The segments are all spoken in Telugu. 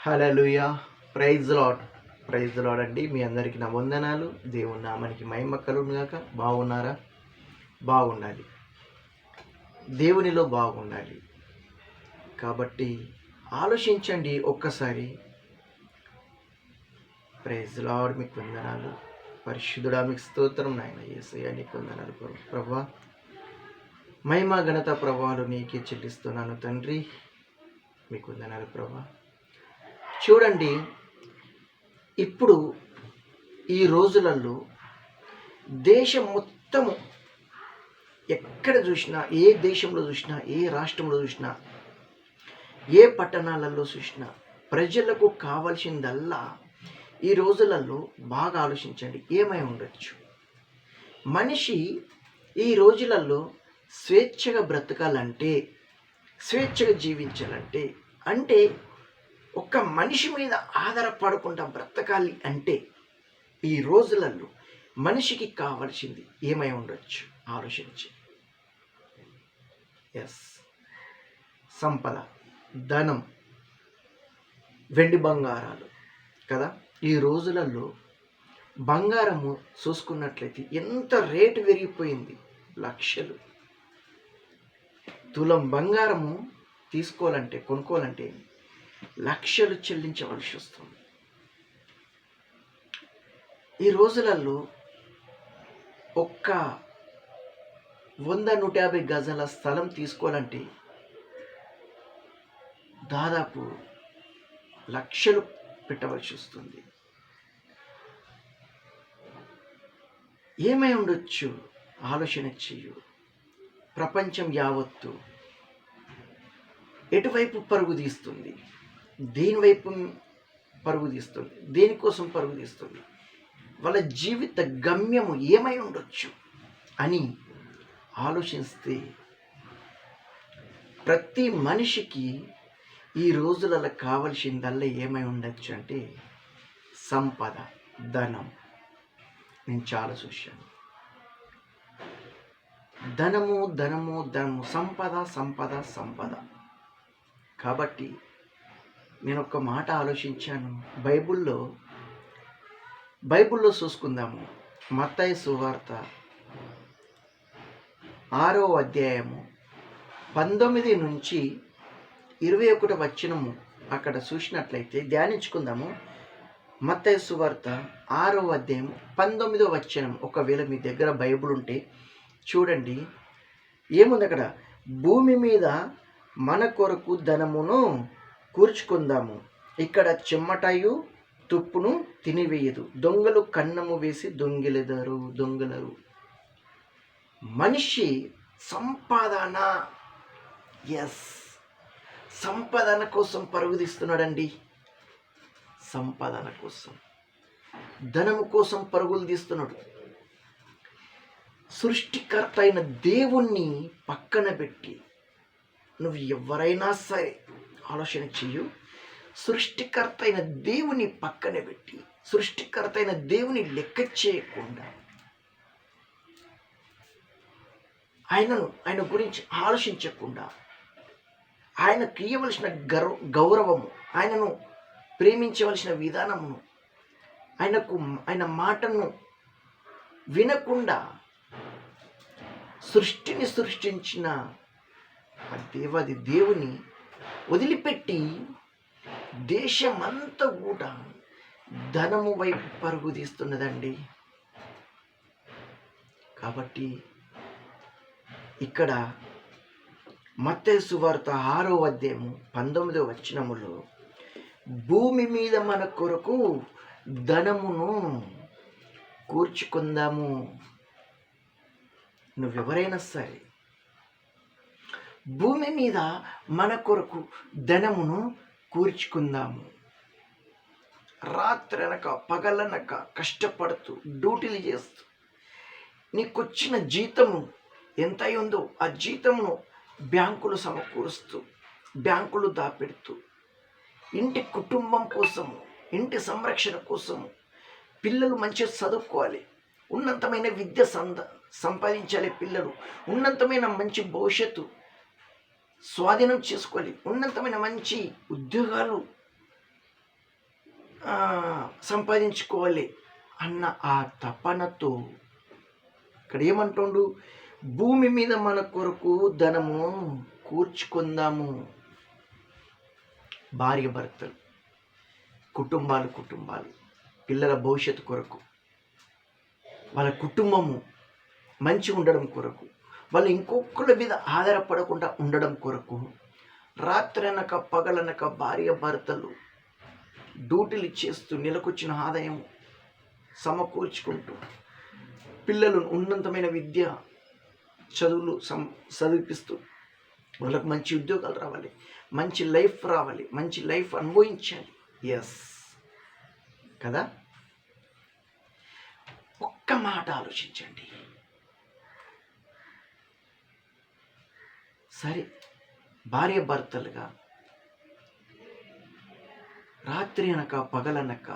హల్లెలూయా. ప్రైజ్ లార్డ్ అండి. మీ అందరికీ నా వందనాలు. దేవుని నామానికి మహిమ కలుగును గాక. బాగున్నారా? బాగుండాలి. దేవునిలో బాగుండాలి. కాబట్టి ఆలోచించండి ఒక్కసారి. Praise Lord. మీకు వందనాలు. పరిశుద్ధుడా మీకు స్తోత్రం. నాయన యేసయ్య నీకు వందనాలు ప్రభువా. మహిమ ఘనత ప్రభావాలు నీకే చెల్లిస్తున్నాను తండ్రి. మీకు వందనాలు ప్రభువా. చూడండి, ఇప్పుడు ఈ రోజులలో దేశం మొత్తము ఎక్కడ చూసినా, ఏ దేశంలో చూసినా, ఏ రాష్ట్రంలో చూసినా, ఏ పట్టణాలలో చూసినా ప్రజలకు కావాల్సిందల్లా ఈ రోజులలో బాగా ఆలోచించండి, ఏమై ఉండొచ్చు. మనిషి ఈ రోజులలో స్వేచ్ఛగా బ్రతకాలంటే, స్వేచ్ఛగా జీవించాలంటే, అంటే ఒక్క మనిషి మీద ఆధారపడకుండా బ్రతకాలి అంటే ఈ రోజులలో మనిషికి కావాల్సింది ఏమై ఉండొచ్చు ఆలోచించి. సంపద, ధనం, వెండి బంగారాలు కదా. ఈ రోజులలో బంగారము చూసుకున్నట్లయితే ఎంత రేటు పెరిగిపోయింది. లక్షలు. తులం బంగారము తీసుకోవాలంటే, కొనుక్కోవాలంటే లక్షలు చెల్లించవలసి వస్తుంది. ఈ రోజులలో ఒక్క 100-150 గజాల స్థలం తీసుకోవాలంటే దాదాపు లక్షలు పెట్టవలసి వస్తుంది. ఏమై ఉండొచ్చు ఆలోచన చెయ్యు. ప్రపంచం యావత్తు ఎటువైపు పరుగు తీస్తుంది? దేనివైపు పరుగు తీస్తుంది? దేనికోసం పరుగు తీస్తుంది? వాళ్ళ జీవిత గమ్యము ఏమై ఉండొచ్చు అని ఆలోచిస్తే ప్రతి మనిషికి ఈ రోజులలో కావలసిందల్లా ఏమై ఉండొచ్చు అంటే సంపద, ధనం. నేను చాలా చూశాను. ధనము ధనము ధనము, సంపద సంపద సంపద. కాబట్టి నేను ఒక మాట ఆలోచించాను. బైబిల్లో చూసుకుందాము. మత్తయి సువార్త 6వ అధ్యాయము 19 నుంచి 21 వచనము అక్కడ చూసినట్లయితే ధ్యానించుకుందాము. మత్తయి సువార్త 6వ అధ్యాయం 19వ వచనం. ఒకవేళ మీ దగ్గర బైబిల్ ఉంటే చూడండి, ఏముంది అక్కడ. భూమి మీద మన కొరకు ధనమును కూర్చుకుందాము, ఇక్కడ చెమ్మటయు తుప్పును తినివేయదు, దొంగలు కన్నము వేసి దొంగలరు. మనిషి సంపాదన, సంపాదన కోసం పరుగుదీస్తున్నాడండి. సంపాదన కోసం, ధనము కోసం పరుగులు తీస్తున్నాడు. సృష్టికర్త అయిన దేవుణ్ణి పక్కన పెట్టి, నువ్వు ఎవరైనా సరే ఆలోచన చెయ్యు. సృష్టికర్త అయిన దేవుని పక్కన పెట్టి, సృష్టికర్త అయిన దేవుని లెక్క చేయకుండా, ఆయన గురించి ఆలోచించకుండా, ఆయనకు ఇవ్వవలసిన గౌరవము, ఆయనను ప్రేమించవలసిన విధానమును, ఆయన మాటను వినకుండా సృష్టిని సృష్టించిన దేవుని వదిలిపెట్టి దేశమంతా కూడా ధనము వైపు పరుగు తీస్తున్నదండి. కాబట్టి ఇక్కడ మత్తయి సువార్త 6వ అధ్యాయము 19వ వచనములో భూమి మీద మన కొరకు ధనమును కూర్చుకుందాము. నువ్వెవరైనా సరే భూమి మీద మన కొరకు ధనమును కూర్చుకుందాము. రాత్రనక పగలనక కష్టపడుతూ డ్యూటీలు చేస్తూ నీకొచ్చిన జీతము ఎంత ఉందో ఆ జీతమును బ్యాంకులు సమకూరుస్తూ, బ్యాంకులు దాపెడుతూ, ఇంటి కుటుంబం కోసము, ఇంటి సంరక్షణ కోసము, పిల్లలు మంచిగా చదువుకోవాలి, ఉన్నతమైన విద్య సంపాదించాలి, పిల్లలు ఉన్నతమైన మంచి భవిష్యత్తు స్వాధీనం చేసుకోవాలి, ఉన్నతమైన మంచి ఉద్యోగాలు సంపాదించుకోవాలి అన్న ఆ తపనతో ఇక్కడ ఏమంటుండు, భూమి మీద మన కొరకు ధనము కూర్చుకుందాము. భార్య భర్తలు, కుటుంబాలు, పిల్లల భవిష్యత్తు కొరకు, వాళ్ళ కుటుంబము మంచి ఉండడం కొరకు, వాళ్ళు ఇంకొకరి మీద ఆధారపడకుండా ఉండడం కొరకు రాత్రనక పగలనక భార్య భర్తలు డ్యూటీలు చేస్తూ నెలకొచ్చిన ఆదాయం సమకూర్చుకుంటూ పిల్లలను ఉన్నతమైన విద్య చదువులు చదివిపిస్తూ వాళ్ళకు మంచి ఉద్యోగాలు రావాలి, మంచి లైఫ్ రావాలి, మంచి లైఫ్ అనుభవించాలి. ఎస్ కదా. ఒక్క మాట ఆలోచించండి. సరే, భార్య భర్తలుగా రాత్రి అనక పగలనక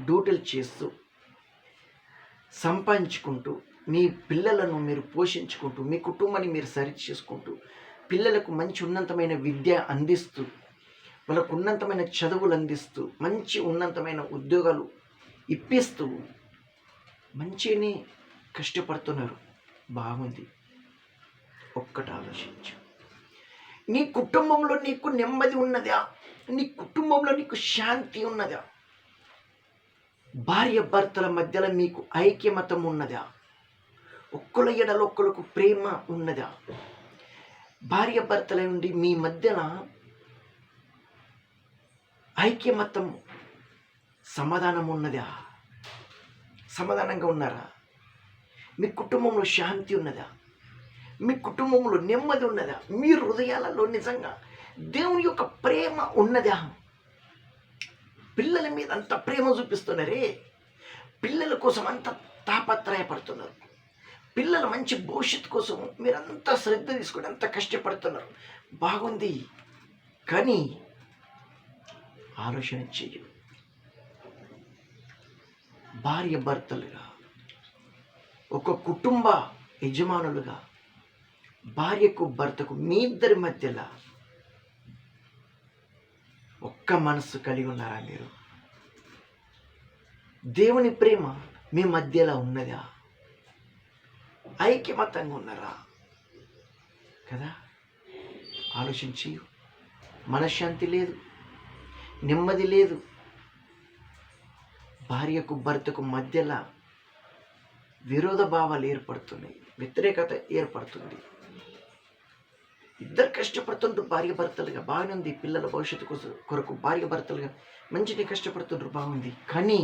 డ్యూటీలు చేస్తూ సంపాదించుకుంటూ మీ పిల్లలను మీరు పోషించుకుంటూ మీ కుటుంబాన్ని మీరు సరి చేసుకుంటూ పిల్లలకు మంచి ఉన్నతమైన విద్య అందిస్తూ వాళ్ళకు ఉన్నతమైన చదువులు అందిస్తూ మంచి ఉన్నతమైన ఉద్యోగాలు ఇప్పిస్తూ మంచిని కష్టపడుతున్నారు. బాగుంది. ఒక్కటి ఆలోచించు, నీ కుటుంబంలో నీకు నెమ్మది ఉన్నదా? నీ కుటుంబంలో నీకు శాంతి ఉన్నదా? భార్య భర్తల మధ్యలో మీకు ఐక్యమతం ఉన్నదా? ఒక్కల ఎడల ఒక్కలకు ప్రేమ ఉన్నదా? భార్య భర్తల నుండి మీ మధ్యన ఐక్యమతం సమాధానం ఉన్నదా? సమాధానంగా ఉన్నారా? మీ కుటుంబంలో శాంతి ఉన్నదా? మీ కుటుంబంలో నెమ్మది ఉన్నదా? మీ హృదయాలలో నిజంగా దేవుని యొక్క ప్రేమ ఉన్నదా? పిల్లల మీద అంత ప్రేమ చూపిస్తున్నారే, పిల్లల కోసం అంత తాపత్రయపడుతున్నారు, పిల్లల మంచి భవిష్యత్తు కోసం మీరంతా శ్రద్ధ తీసుకుని అంత కష్టపడుతున్నారు. బాగుంది. కానీ ఆలోచన చెయ్యి. భార్య భర్తలుగా, ఒక కుటుంబ యజమానులుగా భార్యకు భర్తకు మీ ఇద్దరి మధ్యలో ఒక్క మనస్సు కలిగి ఉన్నారా? మీరు దేవుని ప్రేమ మీ మధ్యలో ఉన్నదా? ఐక్యమతంగా ఉన్నారా? కదా. ఆలోచించి, మనశ్శాంతి లేదు, నెమ్మది లేదు, భార్యకు భర్తకు మధ్యలో విరోధ భావాలు ఏర్పడుతున్నాయి, వ్యతిరేకత ఏర్పడుతుంది. ఇద్దరు కష్టపడుతుండ్రు భార్య భర్తలుగా, బాగానే ఉంది. పిల్లల భవిష్యత్తు కొరకు భార్య భర్తలుగా మంచిగా కష్టపడుతుండ్రు, బాగుంది. కానీ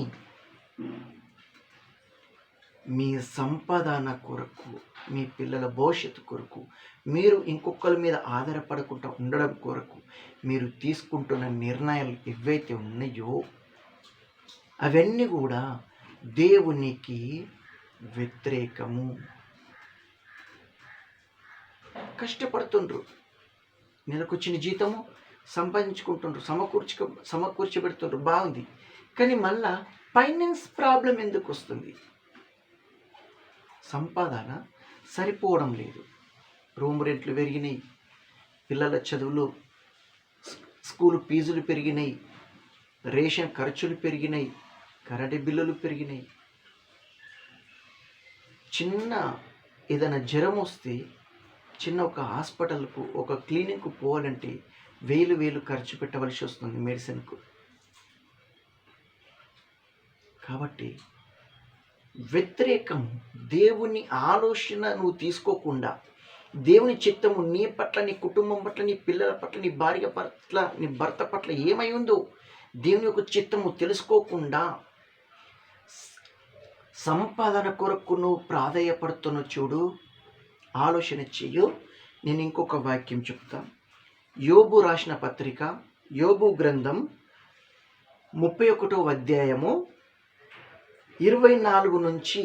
మీ సంపాదన కొరకు, మీ పిల్లల భవిష్యత్తు కొరకు, మీరు ఇంకొకరి మీద ఆధారపడకుండా ఉండడం కొరకు మీరు తీసుకుంటున్న నిర్ణయాలు ఏవైతే ఉన్నాయో అవన్నీ కూడా దేవునికి వ్యతిరేకము. కష్టపడుతుండ్రు, నెలకొచ్చిన జీతము సంపాదించుకుంటుండ్రు, సమకూర్చబెడుతుండ్రు, బాగుంది. కానీ మళ్ళా ఫైనాన్స్ ప్రాబ్లం ఎందుకు వస్తుంది? సంపాదన సరిపోవడం లేదు, రూమ్ రెంట్లు పెరిగినాయి, పిల్లల చదువులు స్కూల్ ఫీజులు పెరిగినాయి, రేషన్ ఖర్చులు పెరిగినాయి, కరెంటు బిల్లులు పెరిగినాయి. చిన్న ఏదైనా జ్వరం వస్తే చిన్న ఒక హాస్పిటల్కు, ఒక క్లినిక్కు పోవాలంటే వేలు ఖర్చు పెట్టవలసి వస్తుంది మెడిసిన్కు. కాబట్టి వ్యతిరేకం, దేవుని ఆలోచన నువ్వు తీసుకోకుండా, దేవుని చిత్తము నీ పట్ల, నీ కుటుంబం పట్ల, నీ పిల్లల పట్ల, నీ భార్య పట్ల, నీ భర్త పట్ల ఏమై ఉందో దేవుని యొక్క చిత్తము తెలుసుకోకుండా సంపాదన కొరకు నువ్వు ప్రాధాయపడుతున్న చూడు, ఆలోచన చెయ్యు. నేను ఇంకొక వాక్యం చెప్తా. యోబు రాసిన పత్రిక, యోబు గ్రంథం 31వ అధ్యాయము 24 నుంచి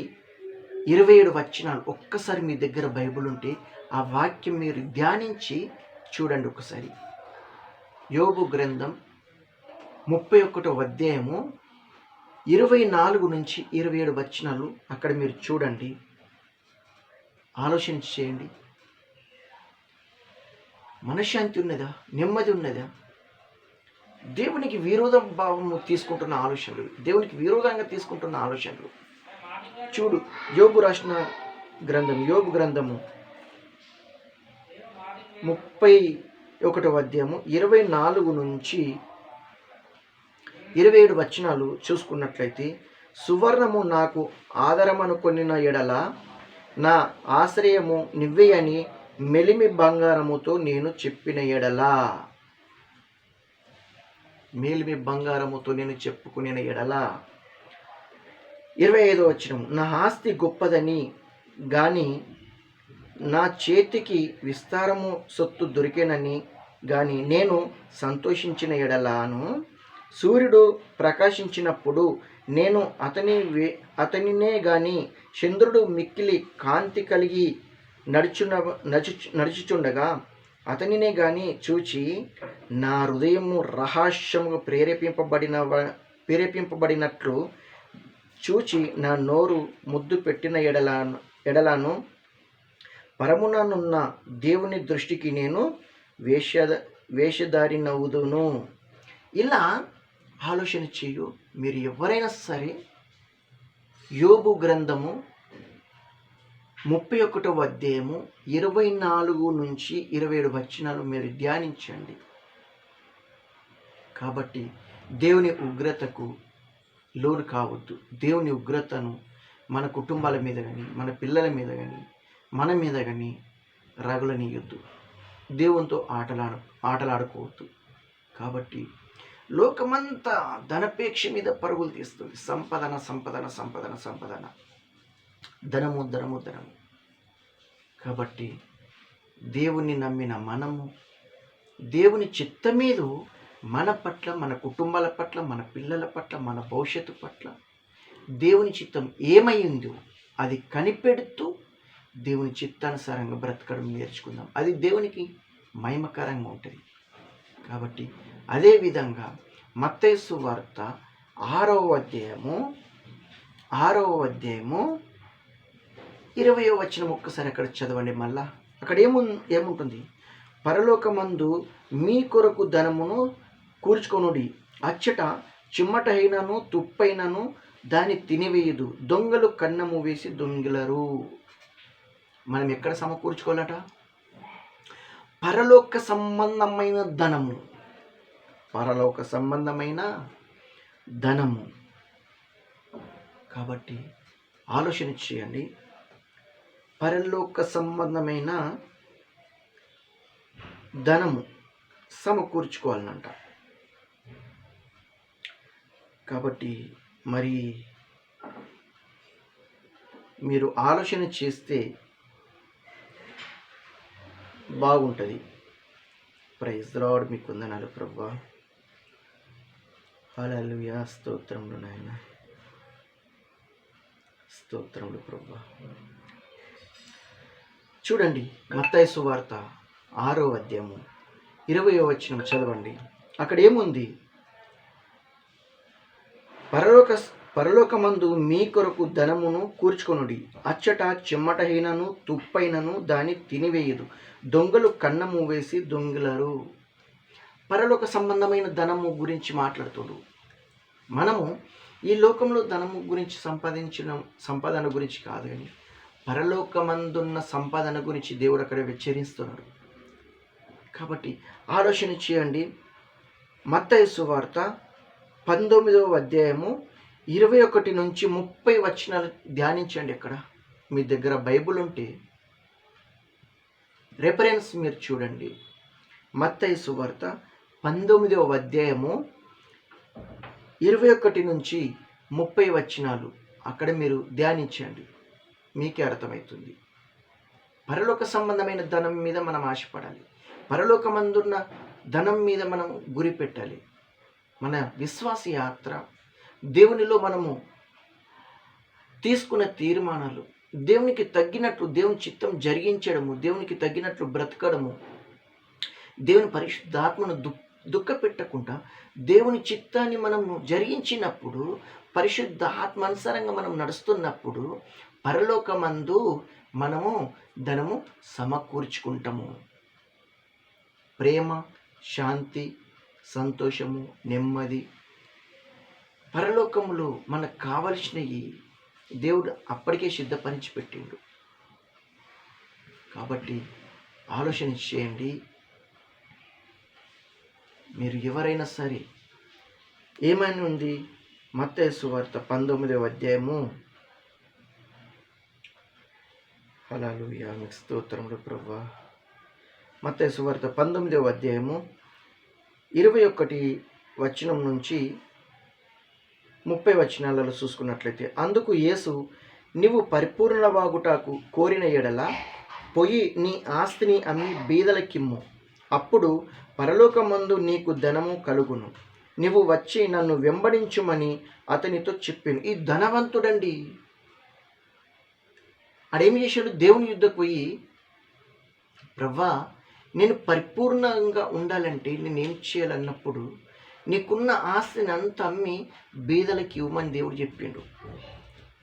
27 వచనాలు. ఒక్కసారి మీ దగ్గర బైబిల్ ఉంటే ఆ వాక్యం మీరు ధ్యానించి చూడండి ఒకసారి. యోబు గ్రంథం 31వ అధ్యాయము 24 నుంచి 27 వచనాలు అక్కడ మీరు చూడండి, ఆలోచన చేయండి. మనశ్శాంతి ఉన్నదా? నెమ్మది ఉన్నదా? దేవునికి విరోధ భావము తీసుకుంటున్న ఆలోచనలు, దేవునికి విరోధంగా తీసుకుంటున్న ఆలోచనలు. చూడు, యోబు రాసిన గ్రంథం, యోబు గ్రంథము 31వ అధ్యాయము 24 నుంచి 27 వచనాలు చూసుకున్నట్లయితే, సువర్ణము నాకు ఆధారమనుకొనిన ఎడల నా ఆశ్రయము నువ్వే అని మెలిమి బంగారముతో నేను చెప్పిన ఎడలా, మేలిమి బంగారముతో నేను చెప్పుకునే ఎడలా. 25వ వచనం, నా ఆస్తి గొప్పదని గాని నా చేతికి విస్తారము సొత్తు దొరికేనని గాని నేను సంతోషించిన ఎడలాను, సూర్యుడు ప్రకాశించినప్పుడు నేను అతనినే గాని చంద్రుడు మిక్కిలి కాంతి కలిగి నడుచుచుండగా అతనినే గాని చూచి నా హృదయము రహస్యముగా ప్రేరేపింపబడినట్లు చూచి నా నోరు ముద్దు పెట్టిన ఎడలాను పరముననున్న దేవుని దృష్టికి నేను వేషధారినవుదును. ఇలా ఆలోచన చేయు. మీరు ఎవరైనా సరే యోబు గ్రంథము 31వ అధ్యాయము 24 నుంచి 27 వచనాలు మీరు ధ్యానించండి. కాబట్టి దేవుని ఉగ్రతకు లోను కావద్దు. దేవుని ఉగ్రతను మన కుటుంబాల మీద కానీ, మన పిల్లల మీద కానీ, మన మీద కానీ రగులనీయొద్దు. దేవునితో ఆటలాడుకోవద్దు. కాబట్టి లోకమంతా ధనపేక్ష మీద పరుగులు తీస్తుంది. సంపదన సంపదన సంపదన సంపదన, ధనము ధనము ధనము. కాబట్టి దేవుని నమ్మిన మనము దేవుని చిత్తమీదు మన పట్ల, మన కుటుంబాల పట్ల, మన పిల్లల పట్ల, మన భవిష్యత్తు పట్ల దేవుని చిత్తం ఏమైందో అది కనిపెడుతూ దేవుని చిత్తానుసారంగా బ్రతకడం నేర్చుకుందాం. అది దేవునికి మహిమకరంగా ఉంటుంది. కాబట్టి అదేవిధంగా మత్తయి సువార్త 6వ అధ్యాయము 20వ వచనం ఒక్కసారి అక్కడ చదవండి. మళ్ళా అక్కడ ఏముంటుంది? పరలోకమందు మీ కొరకు ధనమును కూర్చుకొనుడి, అచ్చట చిమ్మటైనను తుప్పైనను దాన్ని తినివేయదు, దొంగలు కన్నము వేసి దొంగిలరు. మనం ఎక్కడ సమకూర్చుకోవాలట? పరలోక సంబంధమైన ధనము, పరలోక సంబంధమైన ధనము. కాబట్టి ఆలోచన చేయండి. పరలోక సంబంధమైన ధనము సమకూర్చుకోవాలనంట. కాబట్టి మరి మీరు ఆలోచన చేస్తే బాగుంటుంది. Praise the Lord. మీకు వందనాలు ప్రభువా. హల్లెలూయా. స్తోత్రములు నాయన, స్తోత్రములు ప్రభువా. చూడండి, మత్తయి సువార్త 6వ అధ్యాయము 20వ వచనం చదవండి. అక్కడ ఏముంది? పరలోకమందు మీ కొరకు ధనమును కూర్చుకొనుడి, అచ్చట చెమ్మటహీనను తుప్పైనను దాన్ని తినివేయదు, దొంగలు కన్నము వేసి దొంగిలరు. పరలోక సంబంధమైన ధనము గురించి మాట్లాడుతుడు. మనము ఈ లోకంలో ధనము గురించి సంపాదన గురించి కాదు, కానీ పరలోకమందున్న సంపాదన గురించి దేవుడు అక్కడ హెచ్చరిస్తున్నాడు. కాబట్టి ఆలోచన చేయండి. మత్తయి సువార్త 19వ అధ్యాయము 21 నుంచి 30 వచనాలు ధ్యానించండి. అక్కడ మీ దగ్గర బైబుల్ ఉంటే రెఫరెన్స్ మీరు చూడండి. మత్తయి సువార్త 19వ అధ్యాయము 21 నుంచి 30 వచనాలు అక్కడ మీరు ధ్యానించండి, మీకే అర్థమవుతుంది. పరలోక సంబంధమైన ధనం మీద మనం ఆశపడాలి. పరలోకమందున్న ధనం మీద మనం గురి పెట్టాలి. మన విశ్వాస యాత్ర, దేవునిలో మనము తీసుకున్న తీర్మానాలు, దేవునికి తగ్గినట్లు దేవుని చిత్తం జరిగించడము, దేవునికి తగ్గినట్లు బ్రతకడము, దేవుని పరిశుద్ధాత్మను దుఃఖ పెట్టకుండా దేవుని చిత్తాన్ని మనము జరిగించినప్పుడు, పరిశుద్ధాత్మ అనుసారంగా మనం నడుస్తున్నప్పుడు పరలోకమందు మనము ధనము సమకూర్చుకుంటాము. ప్రేమ, శాంతి, సంతోషము, నెమ్మది, పరలోకములో మనకు కావలసినవి దేవుడు అప్పటికే సిద్ధపరిచి పెట్టిండు. కాబట్టి ఆలోచన చేయండి. మీరు ఎవరైనా సరే ఏమైనా ఉంది, మత్తయి సువార్త 19వ అధ్యాయము, హల్లెలూయా మీకు స్తోత్రములు ప్రభువా. మత్తయి సువార్త 19వ అధ్యాయము 21 వచనం నుంచి 30 వచనాలలో చూసుకున్నట్లయితే, అందుకు యేసు, నీవు పరిపూర్ణవాగుటకు కోరిన ఎడల పోయి నీ ఆస్తిని అమ్మి బీదలకిమ్ము, అప్పుడు పరలోకమందు నీకు ధనము కలుగును. నీవు వచ్చి నన్ను వెంబడించుమని అతనితో చెప్పాను. ఈ ధనవంతుడండి, ఆడేమి చేశాడు? దేవుని యుద్ధకు పోయి, ప్రవ్వా నేను పరిపూర్ణంగా ఉండాలంటే నేనేం చేయాలన్నప్పుడు నీకున్న ఆస్తిని అంత అమ్మి బీదలకి ఇవ్వమని దేవుడు చెప్పిండు.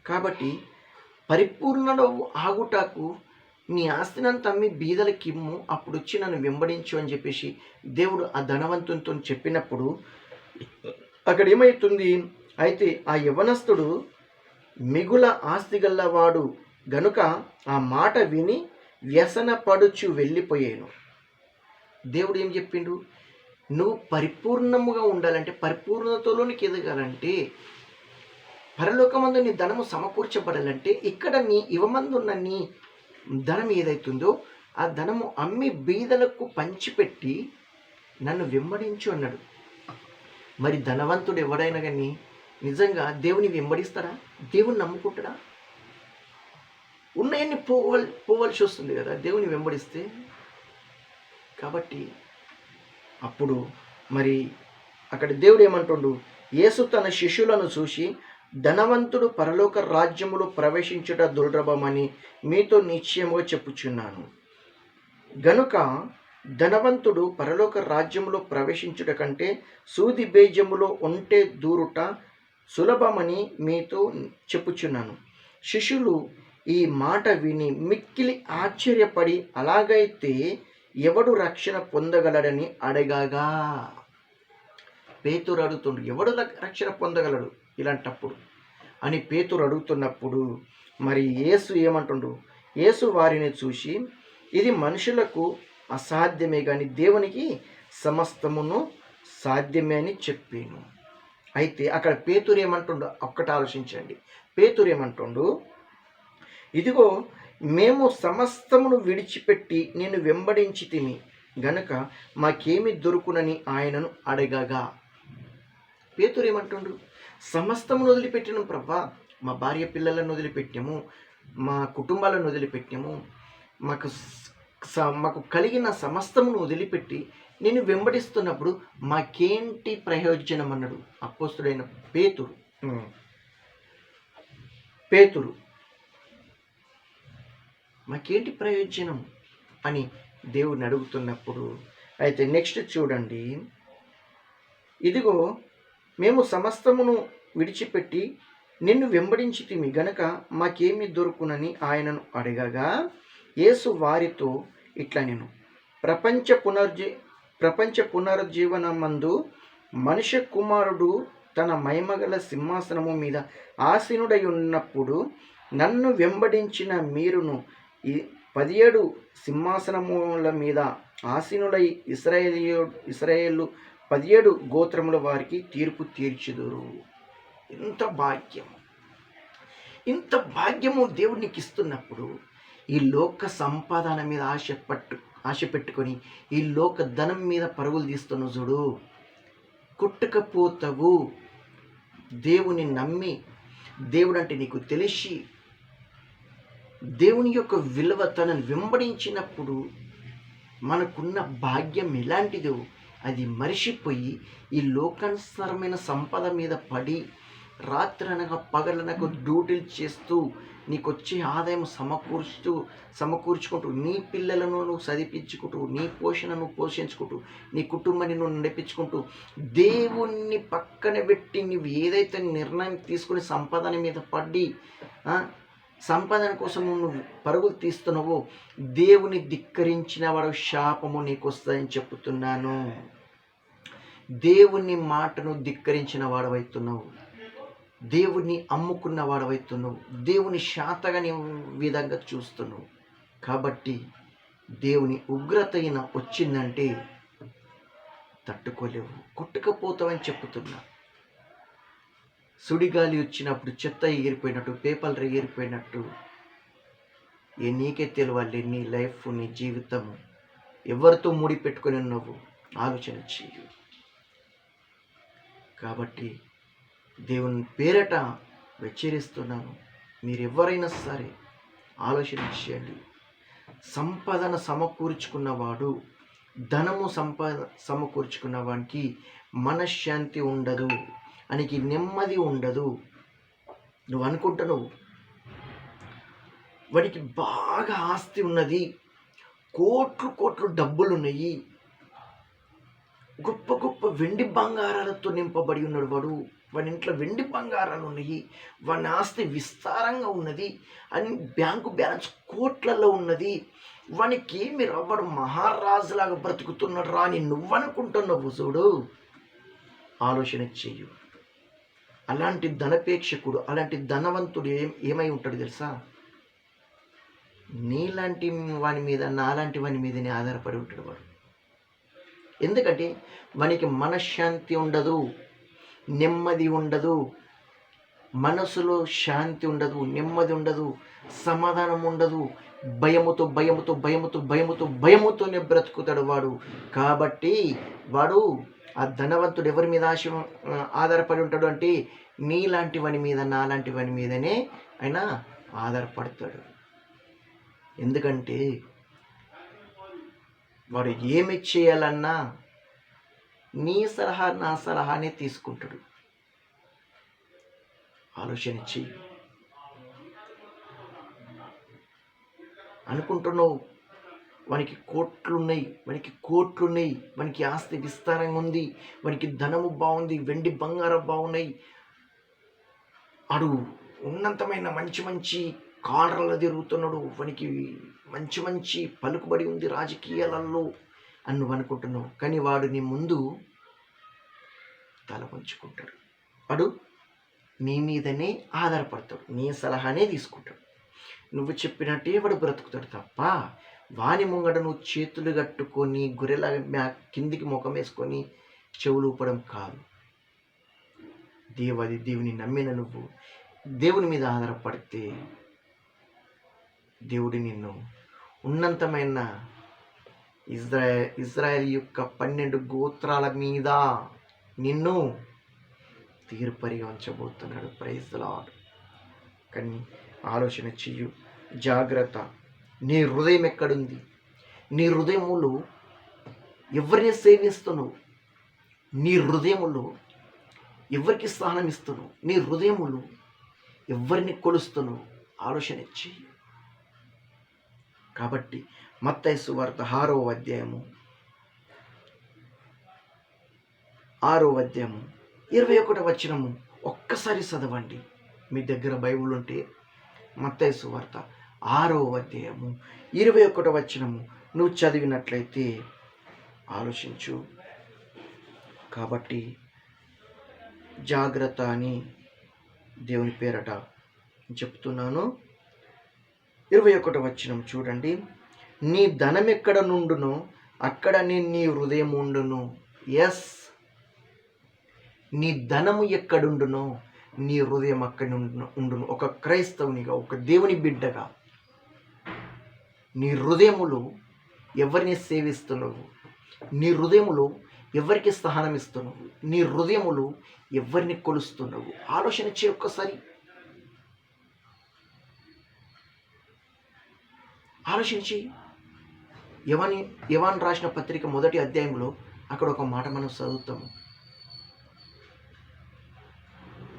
కాబట్టి పరిపూర్ణలో ఆగుటకు నీ ఆస్తిని అంత అమ్మి బీదలకి ఇమ్ము, అప్పుడు వచ్చి నన్ను వెంబడించు అని చెప్పేసి దేవుడు ఆ ధనవంతునితో చెప్పినప్పుడు అక్కడ ఏమవుతుంది? అయితే ఆ యవనస్తుడు మిగుల ఆస్తి గల్లవాడు గనుక ఆ మాట విని వ్యసనపడుచు వెళ్ళిపోయాను. దేవుడు ఏం చెప్పిండు? నువ్వు పరిపూర్ణముగా ఉండాలంటే, పరిపూర్ణతలోనికి ఎదగాలంటే, పరలోకమందు నీ ధనము సమకూర్చబడాలంటే, ఇక్కడ నీ ఇవ్వమందున్న నీ ధనం ఏదైతుందో ఆ ధనము అమ్మి బీదలకు పంచిపెట్టి నన్ను వెంబడించు అన్నాడు. మరి ధనవంతుడు ఎవడైనా కానీ నిజంగా దేవుని వెంబడిస్తాడా? దేవుని నమ్ముకుంటాడా? ఉన్నాయన్ని పోవలసి వస్తుంది కదా దేవుని వెంబడిస్తే. కాబట్టి అప్పుడు మరి అక్కడ దేవుడు ఏమంటుండు? యేసు తన శిష్యులను చూసి, ధనవంతుడు పరలోక రాజ్యములో ప్రవేశించుట దుర్లభమని మీతో నిశ్చయముగా చెప్పుచున్నాను. గనుక ధనవంతుడు పరలోక రాజ్యములో ప్రవేశించుట కంటే సూది బేజములో ఒంటె దూరుట సులభమని మీతో చెప్పుచున్నాను. శిష్యులు ఈ మాట విని మిక్కిలి ఆశ్చర్యపడి, అలాగైతే ఎవడు రక్షణ పొందగలడని అడగగా, పేతురు అడుగుతుండు, ఎవడు రక్షణ పొందగలడు ఇలాంటప్పుడు అని పేతురు అడుగుతున్నప్పుడు మరి యేసు ఏమంటుండు? యేసు వారిని చూసి, ఇది మనుషులకు అసాధ్యమే కానీ దేవునికి సమస్తమును సాధ్యమే అని చెప్పాను. అయితే అక్కడ పేతురు ఏమంటుండు? ఒక్కటి ఆలోచించండి. పేతురు ఏమంటుండు? ఇదిగో మేము సమస్తమును విడిచిపెట్టి నేను వెంబడించి తిని గనక మాకేమి దొరుకునని ఆయనను అడగగా, పేతురు ఏమంటుండు? సమస్తమును వదిలిపెట్టినాం ప్రభా, మా భార్య పిల్లలను వదిలిపెట్టాము, మా కుటుంబాలను వదిలిపెట్టాము, మాకు కలిగిన సమస్తమును వదిలిపెట్టి నేను వెంబడిస్తున్నప్పుడు మాకేంటి ప్రయోజనం అన్నాడు అపోస్తుడైన పేతురు. మాకేంటి ప్రయోజనం అని దేవుడిని అడుగుతున్నప్పుడు, అయితే నెక్స్ట్ చూడండి, ఇదిగో మేము సమస్తమును విడిచిపెట్టి నిన్ను వెంబడించితిమి గనక మాకేమి దొరుకునని ఆయనను అడగగా, యేసు వారితో ఇట్లా, నేను ప్రపంచ పునరుజ్జీవనమందు మనుష్య కుమారుడు తన మహిమగల సింహాసనము మీద ఆసీనుడై ఉన్నప్పుడు నన్ను వెంబడించిన మీరును ఈ 17 సింహాసనముల మీద ఆసీనుడై ఇశ్రాయేలు 17 గోత్రముల వారికి తీర్పు తీర్చుదురు. ఇంత భాగ్యము దేవునికి ఇస్తున్నప్పుడు ఈ లోక సంపాదన మీద ఆశ పెట్టుకొని ఈ లోక ధనం మీద పరుగులు తీస్తున్నావు చూడు, కొట్టుకపోతావు. దేవుని నమ్మి, దేవుడు అంటే నీకు తెలిసి దేవుని యొక్క విలువ తనను వెంబడించినప్పుడు మనకున్న భాగ్యం ఎలాంటిదో అది మరిచిపోయి ఈ లోకానుసారమైన సంపద మీద పడి రాత్రనగా పగలనగా డ్యూటీలు చేస్తూ నీకు వచ్చే ఆదాయం సమకూర్చుకుంటూ నీ పిల్లలను నువ్వు చదివించుకుంటూ, నీ పోషణను పోషించుకుంటూ, నీ కుటుంబాన్ని నువ్వు నడిపించుకుంటూ, దేవుణ్ణి పక్కన పెట్టి నువ్వు ఏదైతే నిర్ణయం తీసుకుని సంపాదన మీద పడి సంపాదన కోసం నువ్వు పరుగులు తీస్తున్నావో దేవుని ధిక్కరించిన వాడు శాపము నీకు వస్తుందని చెప్తున్నాను. దేవుని మాటను ధిక్కరించిన వాడవైతున్నావు, దేవుని అమ్ముకున్న వాడవైతున్నావు, దేవుని శాతగని విధంగా చూస్తున్నావు. కాబట్టి దేవుని ఉగ్రత వచ్చిందంటే తట్టుకోలేవు, కొట్టుకపోతావని చెప్పుతున్నా. సుడిగాలి వచ్చినప్పుడు చెత్త ఎగిరిపోయినట్టు, పేపర్లు ఎగిరిపోయినట్టు నీకే తెలియాలి నీ లైఫ్, నీ జీవితము ఎవరితో ముడిపెట్టుకొని ఉన్నావు ఆలోచన చెయ్యి. కాబట్టి దేవుని పేరట హెచ్చరిస్తున్నాను, మీరు ఎవరైనా సరే ఆలోచన చేయండి. సంపదను సమకూర్చుకున్నవాడు, ధనము సమకూర్చుకున్న వానికి మనశ్శాంతి ఉండదు, ఆయనకి నెమ్మది ఉండదు. నువ్వు అనుకుంటున్నావు వాడికి బాగా ఆస్తి ఉన్నది, కోట్లు కోట్లు డబ్బులు ఉన్నాయి, గొప్ప గొప్ప వెండి బంగారాలతో నింపబడి ఉన్నాడు వాడి ఇంట్లో వెండి బంగారాలు ఉన్నాయి, వాడి ఆస్తి విస్తారంగా ఉన్నది అని బ్యాంకు బ్యాలెన్స్ కోట్లలో ఉన్నది, వానికి మీరు వాడు మహారాజులాగా బ్రతుకుతున్నాడు రా అని నువ్వనుకుంటున్నావు. చూడు, ఆలోచన చెయ్యు. అలాంటి ధనపేక్షకుడు, అలాంటి ధనవంతుడు ఏమై ఉంటాడు తెలుసా? నీలాంటి వాని మీద, నాలాంటి వాని మీదనే ఆధారపడి ఉంటాడు వాడు. ఎందుకంటే వానికి మనశ్శాంతి ఉండదు, నెమ్మది ఉండదు, మనసులో శాంతి ఉండదు, నెమ్మది ఉండదు, సమాధానం ఉండదు. భయముతో భయముతో భయముతో భయముతో భయముతోనే బ్రతుకుతాడు వాడు. కాబట్టి వాడు, ఆ ధనవంతుడు ఎవరి మీద ఆధారపడి ఉంటాడు అంటే నీలాంటి వాని మీద, నాలాంటి వాని మీదనే ఆయన ఆధారపడతాడు. ఎందుకంటే వాడు ఏమి చేయాలన్నా నీ సలహా, నా సలహానే తీసుకుంటాడు. ఆలోచన చెయ్యి. అనుకుంటున్నావు వానికి కోట్లున్నాయి, వానికి ఆస్తి విస్తారంగా ఉంది, వానికి ధనము బాగుంది, వెండి బంగారం బాగున్నాయి, అడు ఉన్నతమైన మంచి మంచి కాళ్ళలో తిరుగుతున్నాడు, వానికి మంచి మంచి పలుకుబడి ఉంది రాజకీయాలలో అని నువ్వు అనుకుంటున్నావు. కానీ వాడు నీ ముందు తల పంచుకుంటాడు. వాడు నీ మీదనే ఆధారపడతాడు, నీ సలహానే తీసుకుంటాడు, నువ్వు చెప్పినట్టే వాడు బ్రతుకుతాడు తప్ప వాని ముంగట నువ్వు చేతులు కట్టుకొని గొర్రెల కిందికి ముఖం వేసుకొని చెవులు ఊపడం కాదు. దేవుని నమ్మిన నువ్వు దేవుని మీద ఆధారపడితే దేవుడు నిన్ను ఉన్నతమైన ఇజ్రాయెల్ యొక్క 12 గోత్రాల మీద నిన్ను తీర్పరిగా ఉంచబోతున్నాడు. Praise the lord. కానీ ఆలోచన చెయ్యు, జాగ్రత్త. నీ హృదయం ఎక్కడుంది? నీ హృదయములో ఎవరిని సేవిస్తున్నావు? నీ హృదయములో ఎవరికి స్థానం ఇస్తున్నావు? నీ హృదయములో ఎవరిని కొలుస్తున్నావు? ఆలోచన చెయ్యి. కాబట్టి మత్తయి సువార్త 6వ అధ్యాయము 21వ వచనము ఒక్కసారి చదవండి. మీ దగ్గర బైబిల్ ఉంటే మత్తయి సువార్త 6వ అధ్యాయము 21వ వచనము నువ్వు చదివినట్లయితే ఆలోచించు. కాబట్టి జాగ్రత్త అని దేవుని పేరట చెప్తున్నాను. 21వ వచనం చూడండి. నీ ధనం ఎక్కడ నుండునో అక్కడనే నీ హృదయం ఉండును. ఎస్, నీ ధనము ఎక్కడుండునో నీ హృదయం అక్కడి ఉండును. ఒక క్రైస్తవునిగా, ఒక దేవుని బిడ్డగా నీ హృదయములో ఎవరిని సేవిస్తున్నావు? నీ హృదయములో ఎవరికి స్థానం ఇస్తున్నావు? నీ హృదయములో ఎవరిని కొలుస్తున్నావు? ఆలోచన చేయి ఒక్కసారి. ఆలోచించి యోవాను రాసిన పత్రిక 1వ అధ్యాయంలో అక్కడ ఒక మాట మనం చదువుతాము.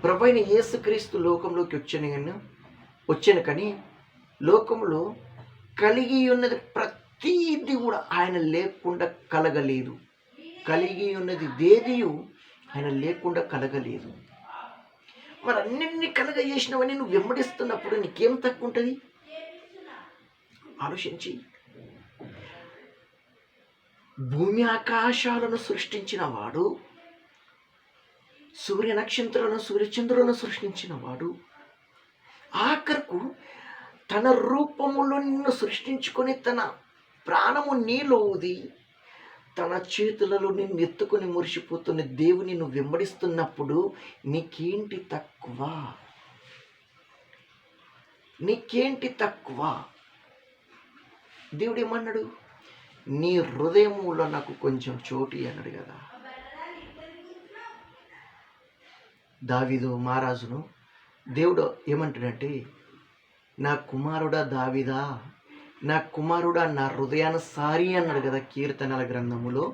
ప్రభువైన యేసుక్రీస్తు లోకంలోకి వచ్చాను కానీ లోకంలో కలిగి ఉన్నది ప్రతీది కూడా ఆయన లేకుండా కలగలేదు. కలిగి ఉన్నది దేదియు ఆయన లేకుండా కలగలేదు. మరి అన్నింటినీ కలగజేసినవని నువ్వు వెంబడిస్తున్నప్పుడు నీకేం తక్కువ ఉంటుంది? ఆలోచించి. భూమి ఆకాశాలను సృష్టించిన వాడు సూర్య నక్షత్రాలను సూర్యచంద్రులను సృష్టించిన వాడు ఆఖరకు తన రూపములో నిన్ను సృష్టించుకొని తన ప్రాణము నీలో ఊది తన చేతులలో నిన్ను ఎత్తుకొని మురిసిపోతున్న దేవుని నువ్వు వెంబడిస్తున్నప్పుడు నీకేంటి తక్కువ? నీకేంటి తక్కువ? దేవుడు ఏమన్నాడు? నీ హృదయములో నాకు కొంచెం చోటు అన్నాడు కదా. దావీదు మహారాజును దేవుడు ఏమంటాడంటే, నా కుమారుడా దావీదా, నా కుమారుడా నా హృదయానుసారి అన్నాడు కదా కీర్తనల గ్రంథములో.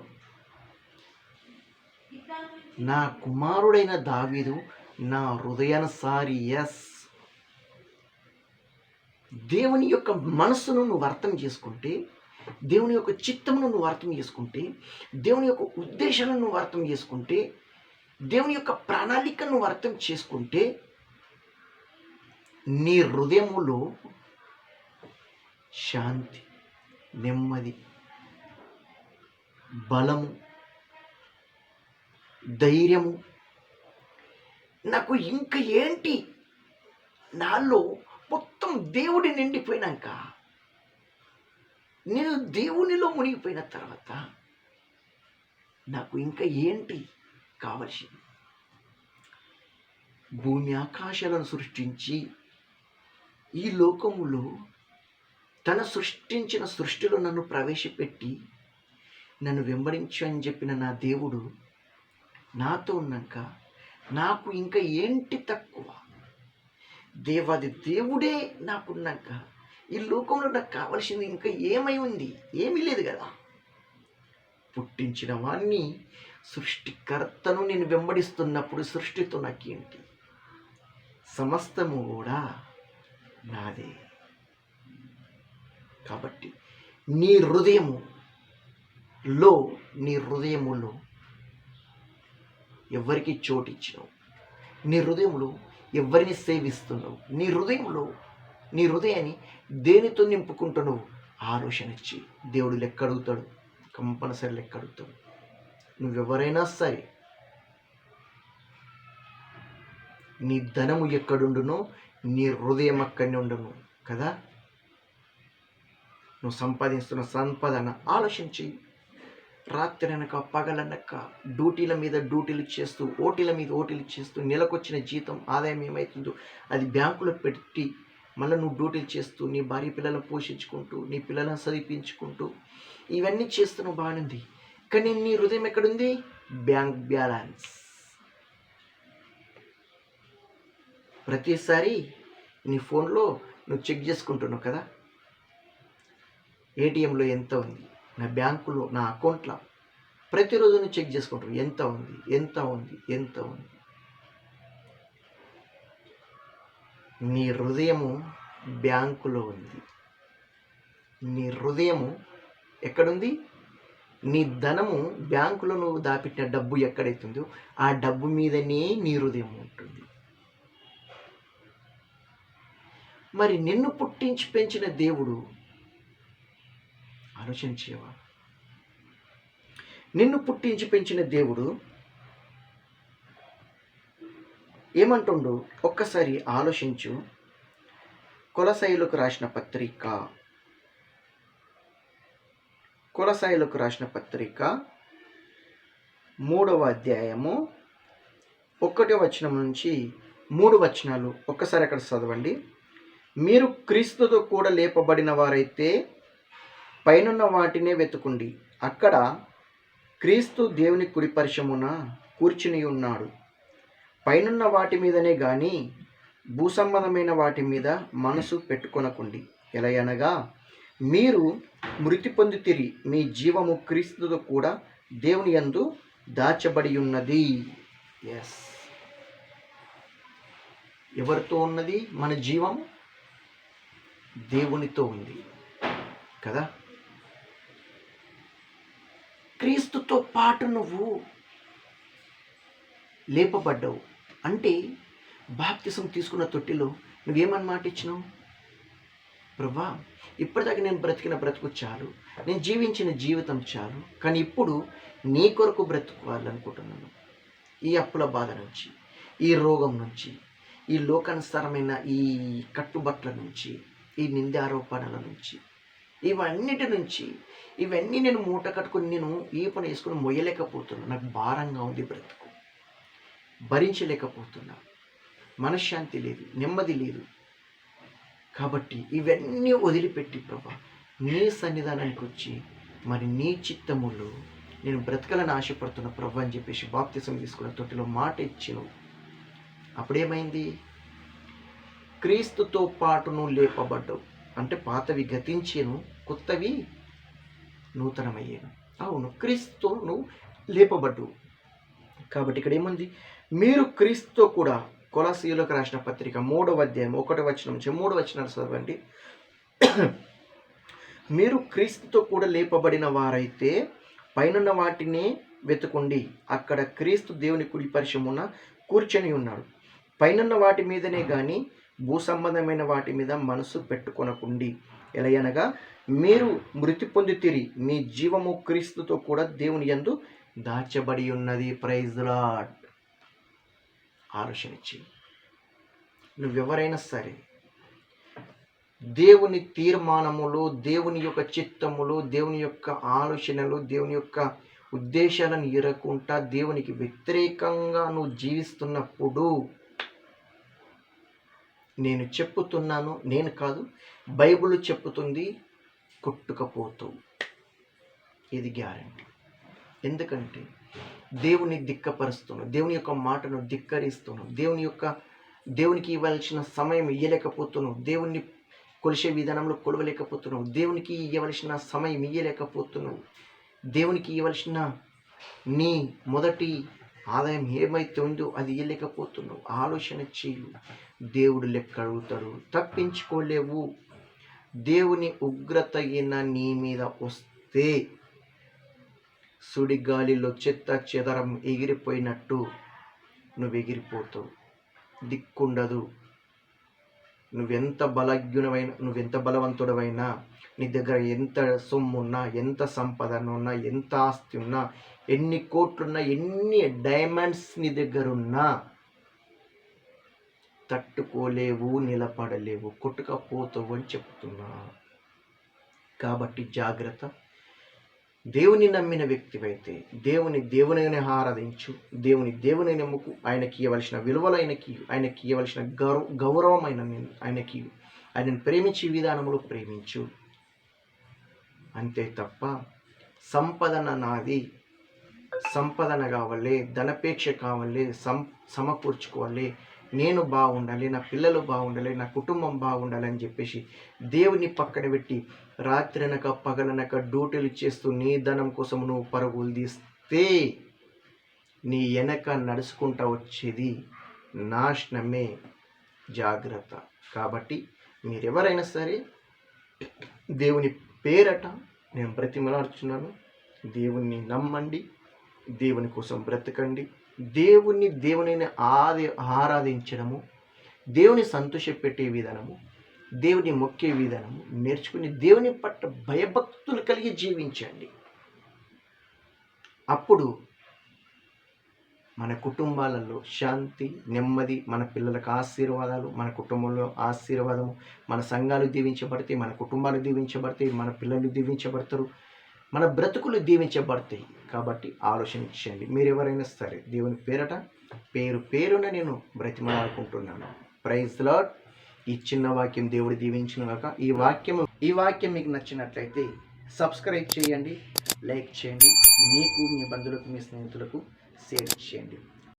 నా కుమారుడైన దావీదు నా హృదయానుసారి. ఎస్, దేవుని యొక్క మనస్సును నువ్వు అర్థం చేసుకుంటే, దేవుని యొక్క చిత్తమును నువ్వు అర్థం చేసుకుంటే, దేవుని యొక్క ఉద్దేశాలను నువ్వు అర్థం చేసుకుంటే, దేవుని యొక్క ప్రణాళికను నువ్వు అర్థం చేసుకుంటే, నీ హృదయములో శాంతి, నెమ్మది, బలము, ధైర్యము, నాకు ఇంకా ఏంటి, నాలో మొత్తం దేవుడి నిండిపోయినాక, నేను దేవునిలో మునిగిపోయిన తర్వాత నాకు ఇంకా ఏంటి కావలసింది? భూమి ఆకాశాలను సృష్టించి ఈ లోకములో తన సృష్టించిన సృష్టిలో నన్ను ప్రవేశపెట్టి నన్ను వెంబడించు అని చెప్పిన నా దేవుడు నాతో ఉన్నాక నాకు ఇంకా ఏంటి తక్కువ? దేవాది దేవుడే నాకున్నాక ఈ లోకంలో నాకు కావలసింది ఇంకా ఏమై ఉంది? ఏమీ లేదు కదా. పుట్టించిన వాణ్ణి, సృష్టికర్తను నేను వెంబడిస్తున్నప్పుడు సృష్టితో నాకేంటి? సమస్తము కూడా నాదే. కాబట్టి నీ హృదయములో ఎవరికి చోటిచ్చినావు? నీ హృదయంలో ఎవరిని సేవిస్తున్నావు? నీ హృదయాన్ని దేనితో నింపుకుంటున్నావు? ఆలోచన ఇచ్చి దేవుడు లెక్క అడుగుతాడు, కంపల్సరీ లెక్క అడుగుతాడు. నువ్వెవరైనా సరే నీ ధనము ఎక్కడుండునో నీ హృదయం అక్కడనే ఉండను కదా. నువ్వు సంపాదిస్తున్న సంపదన ఆలోచించి, రాత్రి అనక పగలనక డ్యూటీల మీద డ్యూటీలు చేస్తూ, ఓటీల మీద ఓటీలు చేస్తూ, నెలకొచ్చిన జీతం ఆదాయం ఏమవుతుందో అది బ్యాంకులో పెట్టి మళ్ళీ నువ్వు డ్యూటీలు చేస్తూ నీ భార్య పిల్లలను పోషించుకుంటూ నీ పిల్లలను చదివించుకుంటూ ఇవన్నీ చేస్తున్నావు, బాగుంది. కానీ నీ హృదయం ఎక్కడుంది? Bank balance. ప్రతిసారి నీ ఫోన్లో నువ్వు చెక్ చేసుకుంటున్నావు కదా, ఏటీఎంలో ఎంత ఉంది, నా బ్యాంకులో నా అకౌంట్లో ప్రతిరోజు నువ్వు చెక్ చేసుకుంటావు ఎంత ఉంది. నీ హృదయము బ్యాంకులో ఉంది. నీ హృదయము ఎక్కడుంది? నీ ధనము బ్యాంకులో నువ్వు దాపెట్టిన డబ్బు ఎక్కడైతుందో ఆ డబ్బు మీదనే నీ హృదయం ఉంటుంది. మరి నిన్ను పుట్టించి పెంచిన దేవుడు ఆలోచించేవా? నిన్ను పుట్టించి పెంచిన దేవుడు ఏమంటుండు ఒక్కసారి ఆలోచించు. కొలసాయిలకు రాసిన పత్రిక 3వ అధ్యాయము 1వ వచనం నుంచి 3 వచనాలు ఒక్కసారి అక్కడ చదవండి. మీరు క్రీస్తుతో కూడా లేపబడిన వారైతే పైనున్న వాటినే వెతుకుండి, అక్కడ క్రీస్తు దేవుని కుడిపరిశమున కూర్చుని ఉన్నాడు. పైనున్న వాటి మీదనే గాని భూసంబంధమైన వాటి మీద మనసు పెట్టుకొనకుండి. ఎలయనగా మీరు మృతి పొందితిరి, మీ జీవము క్రీస్తుతో కూడా దేవుని యందు దాచబడి ఉన్నది. ఎస్, ఎవరితో ఉన్నది మన జీవం? దేవునితో ఉంది కదా. క్రీస్తుతో పాటు నువ్వు లేపబడ్డావు అంటే బాప్తిసం తీసుకున్న తొట్టిలో నువ్వేమని మాట ఇచ్చినావు? ప్రభా, ఇప్పటిదాకా నేను బ్రతికిన బ్రతుకు చాలు, నేను జీవించిన జీవితం చాలు, కానీ ఇప్పుడు నీ కొరకు బ్రతుకోవాలనుకుంటున్నాను. ఈ అప్పుల బాధ నుంచి, ఈ రోగం నుంచి, ఈ లోకానుసారమైన ఈ కట్టుబట్ల నుంచి, ఈ నిందారోపణల నుంచి, ఇవన్నిటి నుంచి, ఇవన్నీ నేను మూట కట్టుకుని నేను ఈ పని వేసుకుని మొయ్యలేకపోతున్నా. నాకు భారంగా ఉంది బ్రతుకు, భరించలేకపోతున్నా, మనశ్శాంతి లేదు, నెమ్మది లేదు. కాబట్టి ఇవన్నీ వదిలిపెట్టి ప్రభా నీ సన్నిధానానికి వచ్చి మరి నీ చిత్తములో నేను బ్రతకాలని ఆశపడుతున్న ప్రభా అని చెప్పేసి బాప్తిసం తీసుకున్న తొట్టిలో మాట ఇచ్చిను. అప్పుడేమైంది? క్రీస్తుతో పాటు నువ్వు లేపబడ్డావు అంటే పాతవి గతించేను, కొత్తవి నూతనమయ్యాను. అవును, క్రీస్తుతో నువ్వు లేపబడ్డావు. కాబట్టి ఇక్కడ ఏముంది? మీరు క్రీస్తుతో కూడా, కొలసీయులకు రాసిన పత్రిక 3వ అధ్యాయం 1వ వచనం నుంచి 3 వచనాలు చదవండి. మీరు క్రీస్తుతో కూడా లేపబడిన వారైతే పైనున్న వాటిని వెతుకుండి, అక్కడ క్రీస్తు దేవుని కుడి పరిశమున కూర్చొని ఉన్నాడు. పైనున్న వాటి మీదనే కానీ భూ సంబంధమైన వాటి మీద మనసు పెట్టుకొనకుండి, ఎలయనగా మీరు మృతి పొందితిరి, మీ జీవము క్రీస్తుతో కూడా దేవుని యందు దాచబడి ఉన్నది. Praise the Lord. ఆలోచించి నువ్వెవరైనా సరే దేవుని తీర్మానములు, దేవుని యొక్క చిత్తములు, దేవుని యొక్క ఆలోచనలు, దేవుని యొక్క ఉద్దేశాలను ఎరకుంటా దేవునికి వ్యతిరేకంగా నువ్వు జీవిస్తున్నప్పుడు, నేను చెప్పుతున్నాను, నేను కాదు, బైబిల్ చెప్పుతుంది, కొట్టుకపోతావు. ఇది గ్యారెంటీ. ఎందుకంటే దేవుని ధిక్కపరుస్తున్నావు, దేవుని యొక్క మాటను ధిక్కరిస్తున్నావు, దేవునికి ఇవ్వాల్సిన సమయం ఇయ్యలేకపోతున్నావు, దేవుణ్ణి కొలిసే విధానంలో కొలవలేకపోతున్నావు, దేవునికి ఇవ్వవలసిన సమయం ఇయ్యలేకపోతున్నావు, దేవునికి ఇవ్వవలసిన నీ మొదటి ఆదాయం ఏమైతే ఉందో అది ఇవ్వలేకపోతున్నావు. ఆలోచన చేయు. దేవుడు లెక్క అడుగుతాడు, తప్పించుకోలేవు. దేవుని ఉగ్రత అయినా నీ మీద వస్తే సుడిగాలిలో చెత్త చెదరం ఎగిరిపోయినట్టు నువ్వు ఎగిరిపోతావు. దిక్కుండదు. నువ్వెంత నువ్వెంత బలవంతుడవైనా, నీ దగ్గర ఎంత సొమ్మున్నా, ఎంత సంపదన ఉన్నా, ఎంత ఆస్తి ఉన్నా, ఎన్ని కోట్లున్నా, ఎన్ని డైమండ్స్ నీ దగ్గర ఉన్నా తట్టుకోలేవు, నిలబడలేవు, కొట్టుకపోతావు అని చెప్తున్నా. కాబట్టి జాగ్రత్త. దేవుని నమ్మిన వ్యక్తివైతే దేవునిని ఆరాధించు, దేవుని నమ్ముకు. ఆయనకి ఇవ్వవలసిన విలువలు ఆయనకి ఇవ్వవలసిన గౌరవం ఆయనకి, ఆయనను ప్రేమించే విధానంలో ప్రేమించు. అంతే తప్ప సంపదన నాది, సంపదన కావాలి, ధనపేక్ష కావాలి, సమకూర్చుకోవాలి, నేను బాగుండాలి, నా పిల్లలు బాగుండాలి, నా కుటుంబం బాగుండాలి అని చెప్పేసి దేవుని పక్కన పెట్టి రాత్రనక పగలనక డ్యూటీలు చేస్తూ నీ ధనం కోసం నువ్వు పరుగులు తీస్తే నీ వెనక నడుచుకుంటా వచ్చేది నాశనమే. జాగ్రత్త. కాబట్టి మీరెవరైనా సరే దేవుని పేరట నేను బ్రతిమలాడుచున్నాను, దేవుణ్ణి నమ్మండి, దేవుని కోసం బ్రతకండి. దేవుని ఆరాధించడము, దేవుని సంతోషపెట్టే విధానము, దేవుని మొక్కే విధానము నేర్చుకుని దేవుని పట్ల భయభక్తులు కలిగి జీవించండి. అప్పుడు మన కుటుంబాలలో శాంతి, నెమ్మది, మన పిల్లలకు ఆశీర్వాదాలు, మన కుటుంబంలో ఆశీర్వాదము, మన సంఘాలు దీవించబడతాయి, మన కుటుంబాలు దీవించబడతాయి, మన పిల్లలు దీవించబడతారు, మన బ్రతుకులు దీవించబడతాయి. కాబట్టి ఆలోచించండి. మీరు ఎవరైనా సరే దేవుని పేరట పేరున నేను బ్రతిమలాడుకుంటున్నాను. Praise the lord. ఈ చిన్న వాక్యం దేవుడు దీవించిన గాక. ఈ వాక్యం మీకు నచ్చినట్లయితే సబ్స్క్రైబ్ చేయండి, లైక్ చేయండి, మీకు, మీ బంధువులకు, మీ స్నేహితులకు షేర్ చేయండి.